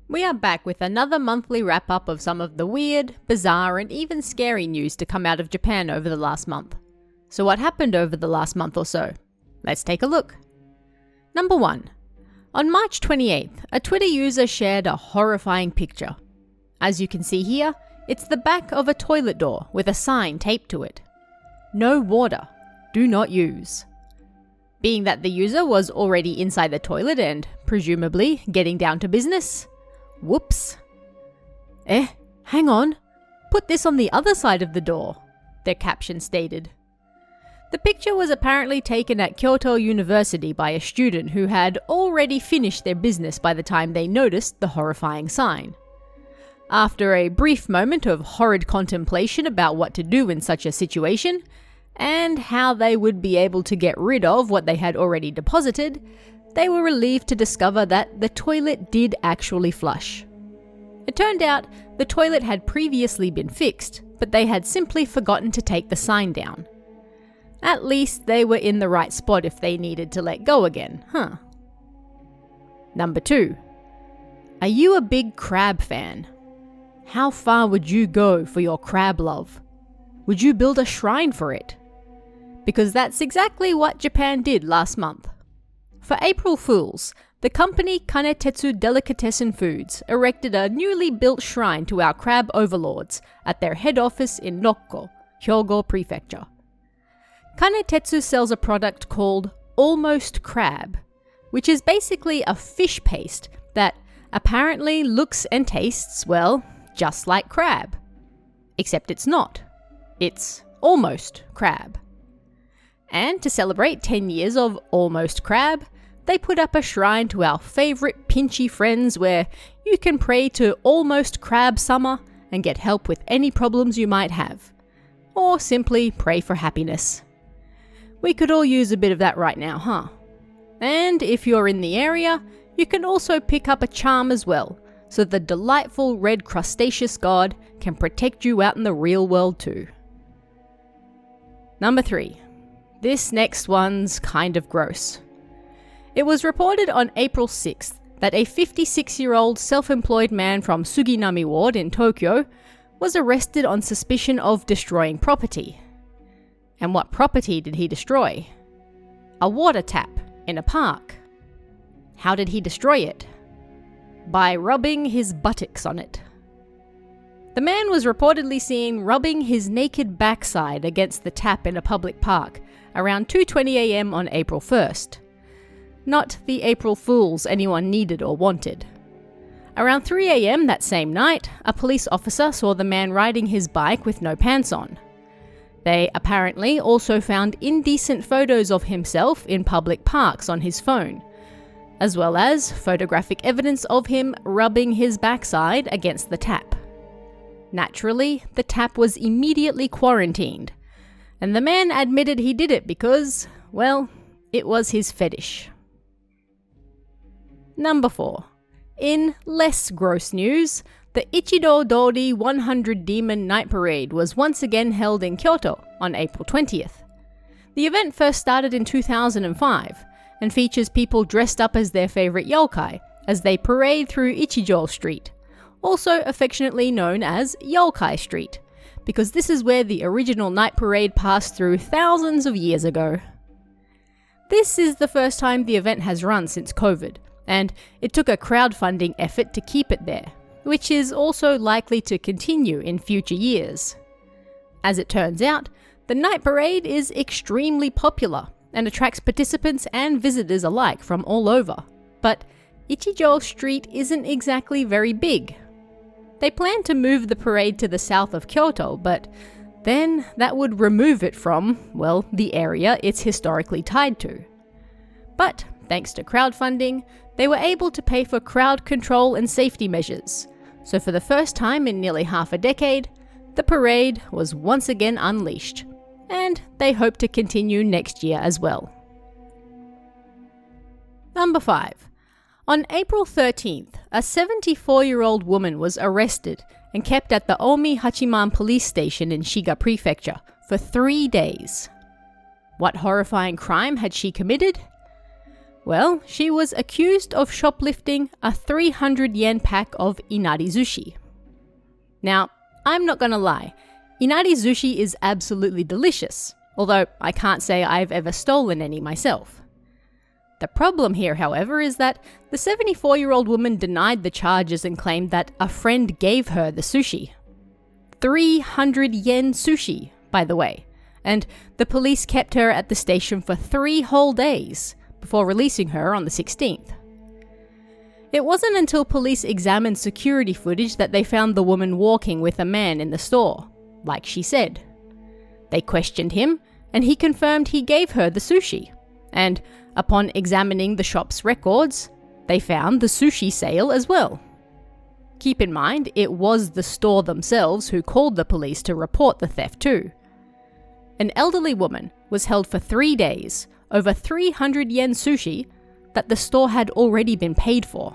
We are back with another monthly wrap-up of some of the weird, bizarre, and even scary news to come out of Japan over the last month. So what happened over the last month or so? Let's take a look. Number 1. On March 28th, a Twitter user shared a horrifying picture. As you can see here, it's the back of a toilet door with a sign taped to it. No water. Do not use. Being that the user was already inside the toilet and, presumably, getting down to business. Whoops. Hang on. Put this on the other side of the door, their caption stated. The picture was apparently taken at Kyoto University by a student who had already finished their business by the time they noticed the horrifying sign. After a brief moment of horrid contemplation about what to do in such a situation, and how they would be able to get rid of what they had already deposited, they were relieved to discover that the toilet did actually flush. It turned out the toilet had previously been fixed, but they had simply forgotten to take the sign down. At least they were in the right spot if they needed to let go again, huh? Number 2. Are you a big crab fan? How far would you go for your crab love? Would you build a shrine for it? Because that's exactly what Japan did last month. For April Fools, the company Kanetetsu Delicatessen Foods erected a newly built shrine to our crab overlords at their head office in Nokko, Hyogo Prefecture. Kanetetsu sells a product called Almost Crab, which is basically a fish paste that apparently looks and tastes, well, just like crab. Except it's not. It's almost crab. And to celebrate 10 years of Almost Crab, they put up a shrine to our favourite pinchy friends where you can pray to Almost Crab Summer and get help with any problems you might have. Or simply pray for happiness. We could all use a bit of that right now, huh? And if you're in the area, you can also pick up a charm as well, so the delightful red crustaceous god can protect you out in the real world too. Number 3. This next one's kind of gross. It was reported on April 6th that a 56-year-old self-employed man from Suginami Ward in Tokyo was arrested on suspicion of destroying property. And what property did he destroy? A water tap in a park. How did he destroy it? By rubbing his buttocks on it. The man was reportedly seen rubbing his naked backside against the tap in a public park around 2:20 a.m. on April 1st. Not the April Fools anyone needed or wanted. Around 3 a.m. that same night, a police officer saw the man riding his bike with no pants on. They apparently also found indecent photos of himself in public parks on his phone, as well as photographic evidence of him rubbing his backside against the tap. Naturally, the tap was immediately quarantined, and the man admitted he did it because, well, it was his fetish. Number 4. In less gross news, the Ichido Dori 100 Demon Night Parade was once again held in Kyoto on April 20th. The event first started in 2005 and features people dressed up as their favourite yokai as they parade through Ichijo Street, also affectionately known as Yokai Street, because this is where the original night parade passed through thousands of years ago. This is the first time the event has run since COVID, and it took a crowdfunding effort to keep it there, which is also likely to continue in future years. As it turns out, the night parade is extremely popular and attracts participants and visitors alike from all over, but Ichijo Street isn't exactly very big. They plan to move the parade to the south of Kyoto, but then that would remove it from, well, the area it's historically tied to. But thanks to crowdfunding, they were able to pay for crowd control and safety measures. So for the first time in nearly half a decade, the parade was once again unleashed, and they hope to continue next year as well. Number 5. On April 13th, a 74-year-old woman was arrested and kept at the Omi Hachiman police station in Shiga Prefecture for 3 days. What horrifying crime had she committed? Well, she was accused of shoplifting a 300 yen pack of inari sushi. Now, I'm not gonna lie, inari sushi is absolutely delicious, although I can't say I've ever stolen any myself. The problem here, however, is that the 74-year-old woman denied the charges and claimed that a friend gave her the sushi. 300 yen sushi, by the way, and the police kept her at the station for 3 whole days before releasing her on the 16th. It wasn't until police examined security footage that they found the woman walking with a man in the store, like she said. They questioned him, and he confirmed he gave her the sushi, and upon examining the shop's records, they found the sushi sale as well. Keep in mind, it was the store themselves who called the police to report the theft too. An elderly woman was held for 3 days over 300 yen sushi that the store had already been paid for.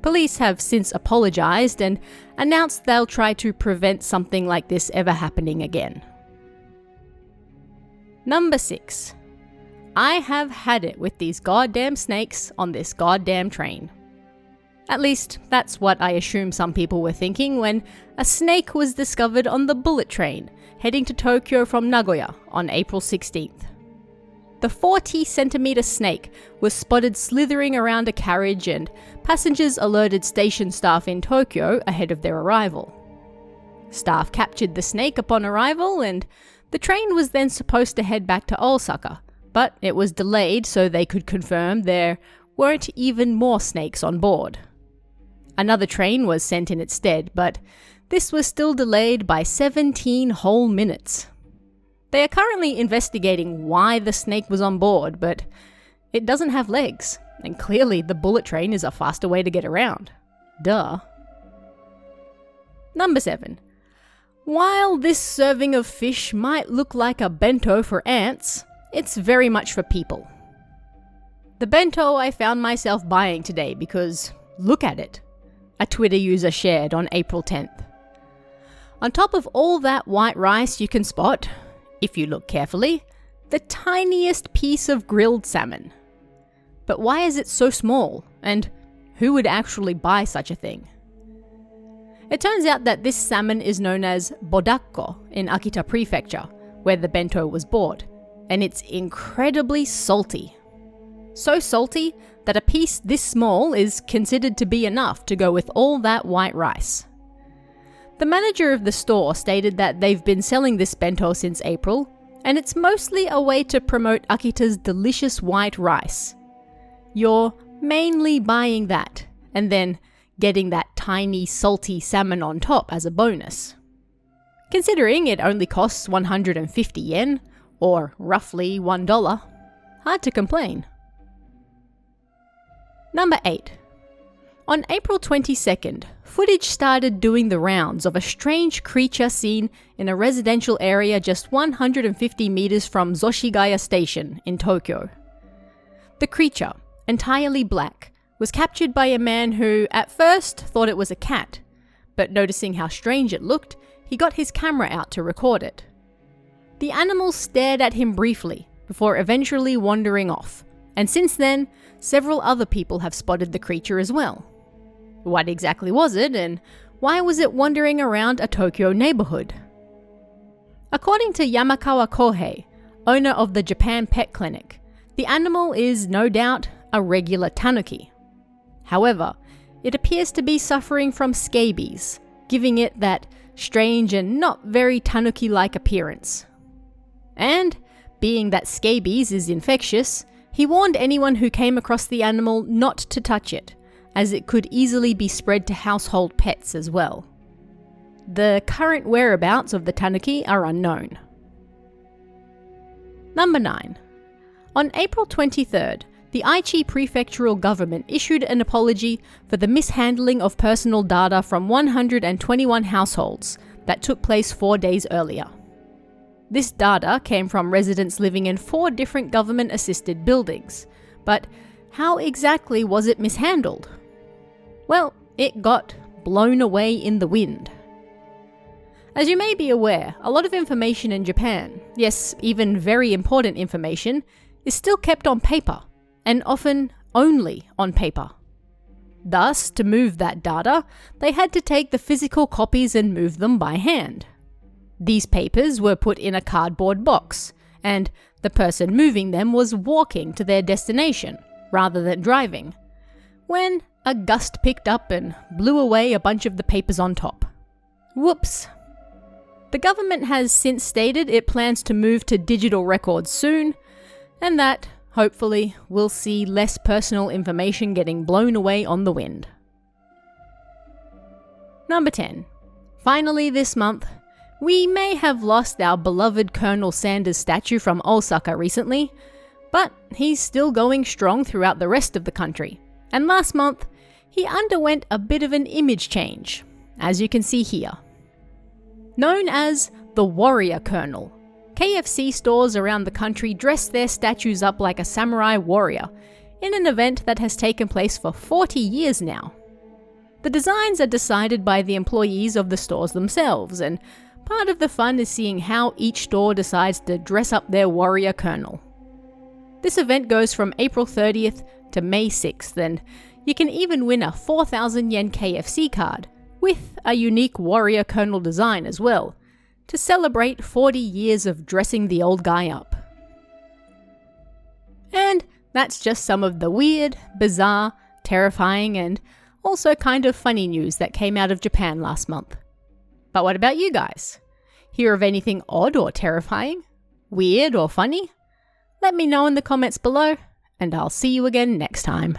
Police have since apologized and announced they'll try to prevent something like this ever happening again. Number 6. I have had it with these goddamn snakes on this goddamn train. At least, that's what I assume some people were thinking when a snake was discovered on the bullet train heading to Tokyo from Nagoya on April 16th. The 40-centimeter snake was spotted slithering around a carriage, and passengers alerted station staff in Tokyo ahead of their arrival. Staff captured the snake upon arrival, and the train was then supposed to head back to Osaka, but it was delayed so they could confirm there weren't even more snakes on board. Another train was sent in its stead, but this was still delayed by 17 whole minutes. They are currently investigating why the snake was on board, but it doesn't have legs, and clearly the bullet train is a faster way to get around. Duh. Number 7. While this serving of fish might look like a bento for ants, it's very much for people. The bento I found myself buying today because, look at it, a Twitter user shared on April 10th. On top of all that white rice you can spot, if you look carefully, the tiniest piece of grilled salmon. But why is it so small, and who would actually buy such a thing? It turns out that this salmon is known as bodakko in Akita Prefecture, where the bento was bought, and it's incredibly salty. So salty that a piece this small is considered to be enough to go with all that white rice. The manager of the store stated that they've been selling this bento since April, and it's mostly a way to promote Akita's delicious white rice. You're mainly buying that, and then getting that tiny salty salmon on top as a bonus. Considering it only costs 150 yen, or roughly $1, hard to complain. Number 8. On April 22nd, footage started doing the rounds of a strange creature seen in a residential area just 150 meters from Zoshigaya Station in Tokyo. The creature, entirely black, was captured by a man who at first thought it was a cat, but noticing how strange it looked, he got his camera out to record it. The animal stared at him briefly before eventually wandering off, and since then, several other people have spotted the creature as well. What exactly was it, and why was it wandering around a Tokyo neighborhood? According to Yamakawa Kohei, owner of the Japan Pet Clinic, the animal is no doubt a regular tanuki. However, it appears to be suffering from scabies, giving it that strange and not very tanuki-like appearance. And, being that scabies is infectious, he warned anyone who came across the animal not to touch it, as it could easily be spread to household pets as well. The current whereabouts of the tanuki are unknown. Number 9. On April 23rd, the Aichi Prefectural Government issued an apology for the mishandling of personal data from 121 households that took place 4 days earlier. This data came from residents living in 4 different government-assisted buildings, but how exactly was it mishandled? Well, it got blown away in the wind. As you may be aware, a lot of information in Japan, yes, even very important information, is still kept on paper, and often only on paper. Thus, to move that data, they had to take the physical copies and move them by hand. These papers were put in a cardboard box, and the person moving them was walking to their destination, rather than driving, when a gust picked up and blew away a bunch of the papers on top. Whoops. The government has since stated it plans to move to digital records soon, and that, hopefully, we'll see less personal information getting blown away on the wind. Number 10. Finally this month, we may have lost our beloved Colonel Sanders statue from Osaka recently, but he's still going strong throughout the rest of the country. And last month, he underwent a bit of an image change, as you can see here. Known as the Warrior Colonel, KFC stores around the country dress their statues up like a samurai warrior, in an event that has taken place for 40 years now. The designs are decided by the employees of the stores themselves, and part of the fun is seeing how each store decides to dress up their Warrior Colonel. This event goes from April 30th to May 6th, and you can even win a 4,000 yen KFC card, with a unique Warrior Colonel design as well, to celebrate 40 years of dressing the old guy up. And that's just some of the weird, bizarre, terrifying, and also kind of funny news that came out of Japan last month. But what about you guys? Hear of anything odd or terrifying? Weird or funny? Let me know in the comments below, and I'll see you again next time.